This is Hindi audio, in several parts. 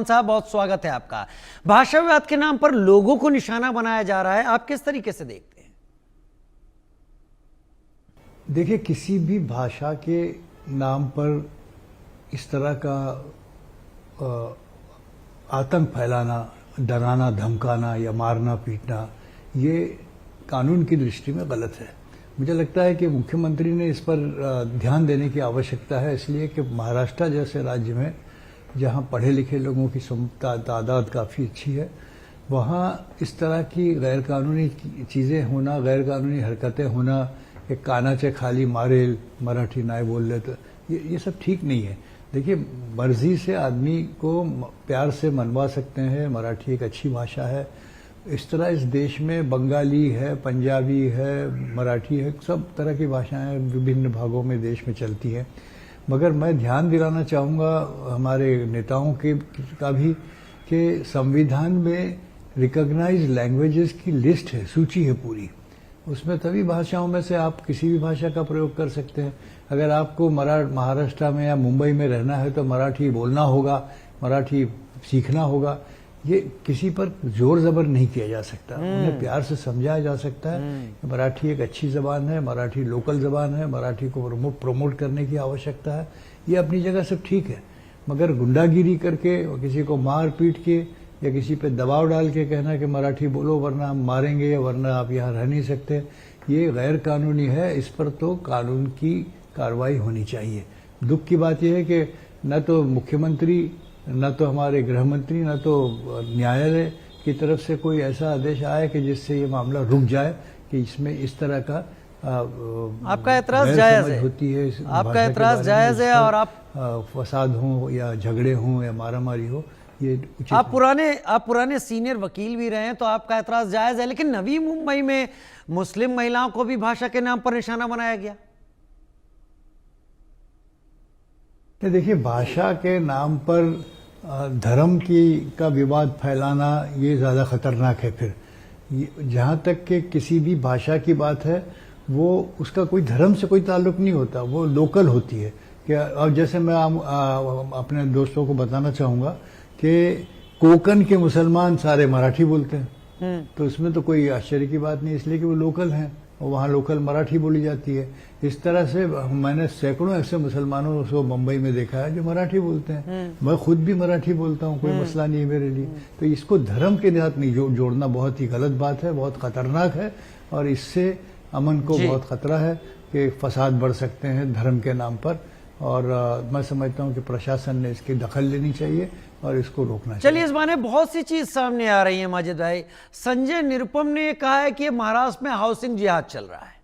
साहब, बहुत स्वागत है आपका। भाषा विवाद के नाम पर लोगों को निशाना बनाया जा रहा है, आप किस तरीके से देखते हैं? देखिए, किसी भी भाषा के नाम पर इस तरह का आतंक फैलाना, डराना, धमकाना या मारना पीटना, ये कानून की दृष्टि में गलत है। मुझे लगता है कि मुख्यमंत्री ने इस पर ध्यान देने की आवश्यकता है, इसलिए कि महाराष्ट्र जैसे राज्य में जहां पढ़े लिखे लोगों की तादाद काफ़ी अच्छी है, वहां इस तरह की गैरकानूनी चीज़ें होना, गैरकानूनी हरकतें होना, एक कानाचे खाली मारेल, मराठी नाय बोल ले, तो ये सब ठीक नहीं है। देखिए, मर्जी से आदमी को प्यार से मनवा सकते हैं, मराठी एक अच्छी भाषा है। इस तरह इस देश में बंगाली है, पंजाबी है, मराठी है, सब तरह की भाषाएं विभिन्न भागों में देश में चलती हैं। मगर मैं ध्यान दिलाना चाहूँगा हमारे नेताओं का भी कि संविधान में रिकॉग्नाइज्ड लैंग्वेजेस की लिस्ट है, सूची है पूरी। उसमें सभी भाषाओं में से आप किसी भी भाषा का प्रयोग कर सकते हैं। अगर आपको महाराष्ट्र में या मुंबई में रहना है तो मराठी बोलना होगा, मराठी सीखना होगा। ये किसी पर जोर जबर नहीं किया जा सकता, उन्हें प्यार से समझाया जा सकता है कि मराठी एक अच्छी जबान है, मराठी लोकल जबान है, मराठी को प्रमोट करने की आवश्यकता है। ये अपनी जगह सब ठीक है, मगर गुंडागिरी करके और किसी को मार पीट के या किसी पे दबाव डाल के कहना कि मराठी बोलो वरना हम मारेंगे, वरना आप यहाँ रह नहीं सकते, ये गैर कानूनी है। इस पर तो कानून की कार्रवाई होनी चाहिए। दुख की बात यह है कि न तो मुख्यमंत्री, न तो हमारे गृह मंत्री, न तो न्यायालय की तरफ से कोई ऐसा आदेश आया कि जिससे ये मामला रुक जाए कि इसमें इस तरह का आपका एतराज जायज है, होती है। आपका एतराज जायज है और आप फसाद हो या झगड़े हो या मारामारी हो, ये उचित आप पुराने सीनियर वकील भी रहे हैं, तो आपका एतराज जायज है। लेकिन नवी मुंबई में मुस्लिम महिलाओं को भी भाषा के नाम पर निशाना बनाया गया। देखिए, भाषा के नाम पर धर्म का विवाद फैलाना ये ज़्यादा खतरनाक है। फिर जहाँ तक कि किसी भी भाषा की बात है, वो उसका कोई धर्म से कोई ताल्लुक नहीं होता, वो लोकल होती है। क्या अब जैसे मैं अपने दोस्तों को बताना चाहूँगा कि कोंकण के मुसलमान सारे मराठी बोलते हैं, तो इसमें तो कोई आश्चर्य की बात नहीं, इसलिए कि वो लोकल हैं और वहाँ लोकल मराठी बोली जाती है। इस तरह से मैंने सैकड़ों ऐसे मुसलमानों को मुंबई में देखा है जो मराठी बोलते हैं। मैं खुद भी मराठी बोलता हूँ, कोई मसला नहीं है मेरे लिए। तो इसको धर्म के साथ नहीं जोड़ना बहुत ही गलत बात है, बहुत खतरनाक है, और इससे अमन को बहुत खतरा है कि फसाद बढ़ सकते हैं धर्म के नाम पर। और मैं समझता हूँ कि प्रशासन ने इसकी दखल लेनी चाहिए और इसको रोकना चाहिए। चलिए, इस बारे में बहुत सी चीज सामने आ रही है माजिद भाई। संजय निरुपम ने कहा है कि महाराष्ट्र में हाउसिंग जिहाद चल रहा है।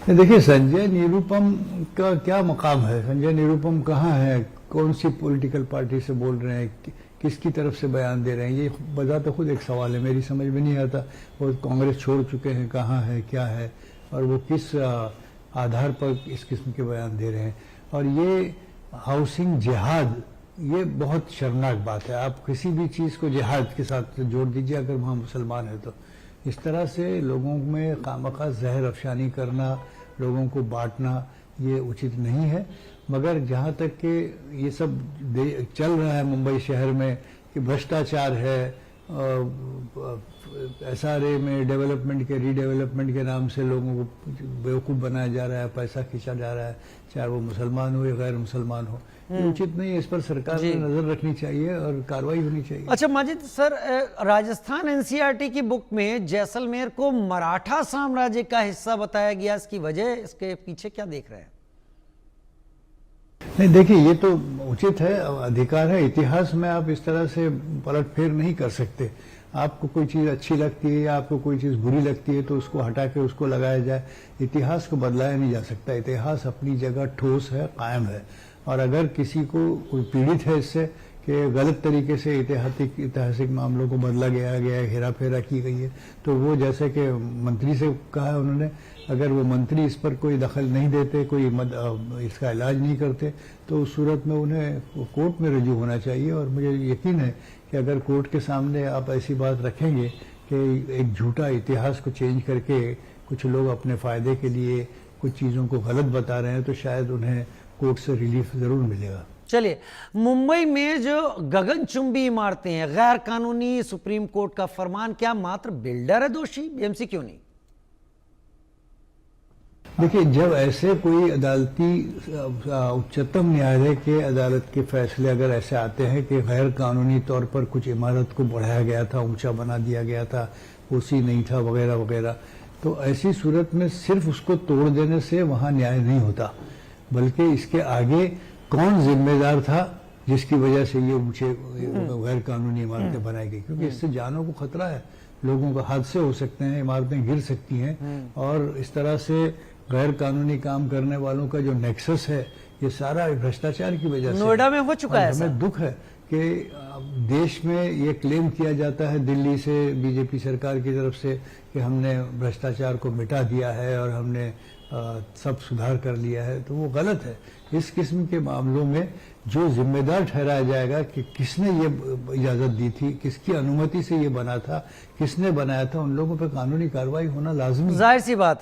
देखिए, संजय निरुपम का क्या मकाम है? संजय निरुपम कहाँ है? कौन सी पॉलिटिकल पार्टी से बोल रहे हैं? किसकी तरफ से बयान दे रहे हैं? ये बजाते खुद एक सवाल है, मेरी समझ में नहीं आता। वो कांग्रेस छोड़ चुके हैं, कहाँ है, क्या है, और वो किस आधार पर इस किस्म के बयान दे रहे हैं? और ये हाउसिंग जिहाद, ये बहुत शर्मनाक बात है। आप किसी भी चीज़ को जिहाद के साथ जोड़ दीजिए, अगर वहाँ मुसलमान है तो। इस तरह से लोगों में खामखा जहर अफशानी करना, लोगों को बांटना, ये उचित नहीं है। मगर जहाँ तक कि ये सब चल रहा है मुंबई शहर में कि भ्रष्टाचार है, SRA में डेवलपमेंट के रीडेवलपमेंट के नाम से लोगों को बेवकूफ़ बनाया जा रहा है, पैसा खींचा जा रहा है, चाहे वो मुसलमान हो या गैर मुसलमान हो, ये उचित नहीं है। इस पर सरकार ने नजर रखनी चाहिए और कार्रवाई होनी चाहिए। अच्छा माजिद सर, राजस्थान NCERT की बुक में जैसलमेर को मराठा साम्राज्य का हिस्सा बताया गया, इसकी वजह, इसके पीछे क्या देख रहे हैं? नहीं, देखिए, ये तो उचित है, अधिकार है। इतिहास में आप इस तरह से पलटफेर नहीं कर सकते। आपको कोई चीज़ अच्छी लगती है या आपको कोई चीज़ बुरी लगती है तो उसको हटा के उसको लगाया जाए। इतिहास को बदलाया नहीं जा सकता। इतिहास अपनी जगह ठोस है, कायम है। और अगर किसी को कोई पीड़ित है इससे कि गलत तरीके से ऐतिहासिक मामलों को बदला गया, हेरा फेरा की गई है, तो वो जैसे कि मंत्री से कहा है उन्होंने, अगर वो मंत्री इस पर कोई दखल नहीं देते, कोई इसका इलाज नहीं करते, तो उस सूरत में उन्हें कोर्ट में रजू होना चाहिए। और मुझे यकीन है कि अगर कोर्ट के सामने आप ऐसी बात रखेंगे कि एक झूठा इतिहास को चेंज करके कुछ लोग अपने फ़ायदे के लिए कुछ चीज़ों को गलत बता रहे हैं, तो शायद उन्हें कोर्ट से रिलीफ ज़रूर मिलेगा। चलिए, मुंबई में जो गगनचुंबी इमारतें हैं, गैर कानूनी, सुप्रीम कोर्ट का फरमान, क्या मात्र बिल्डर है दोषी, बीएमसी क्यों नहीं? देखिए, जब ऐसे कोई अदालती उच्चतम न्यायालय के अदालत के फैसले अगर ऐसे आते हैं कि गैर कानूनी तौर पर कुछ इमारत को बढ़ाया गया था, ऊंचा बना दिया गया था, ओसी नहीं था, वगैरह वगैरह, तो ऐसी सूरत में सिर्फ उसको तोड़ देने से वहां न्याय नहीं होता, बल्कि इसके आगे कौन जिम्मेदार था जिसकी वजह से ये ऊंचे गैर कानूनी इमारतें बनाई गई, क्योंकि इससे जानों को खतरा है, लोगों को हादसे हो सकते हैं, इमारतें गिर सकती हैं, और इस तरह से गैर कानूनी काम करने वालों का जो नेक्सस है, ये सारा भ्रष्टाचार की वजह से। नोएडा में हो चुका है ऐसा। हमें दुख है कि देश में ये क्लेम किया जाता है दिल्ली से, बीजेपी सरकार की तरफ से, कि हमने भ्रष्टाचार को मिटा दिया है और हमने सब सुधार कर लिया है, तो वो गलत है। इस किस्म के मामलों में जो जिम्मेदार ठहराया जाएगा कि किसने ये इजाजत दी थी, किसकी अनुमति से ये बना था, किसने बनाया था, उन लोगों पर कानूनी कार्रवाई होना लाजमी है। जाहिर सी बात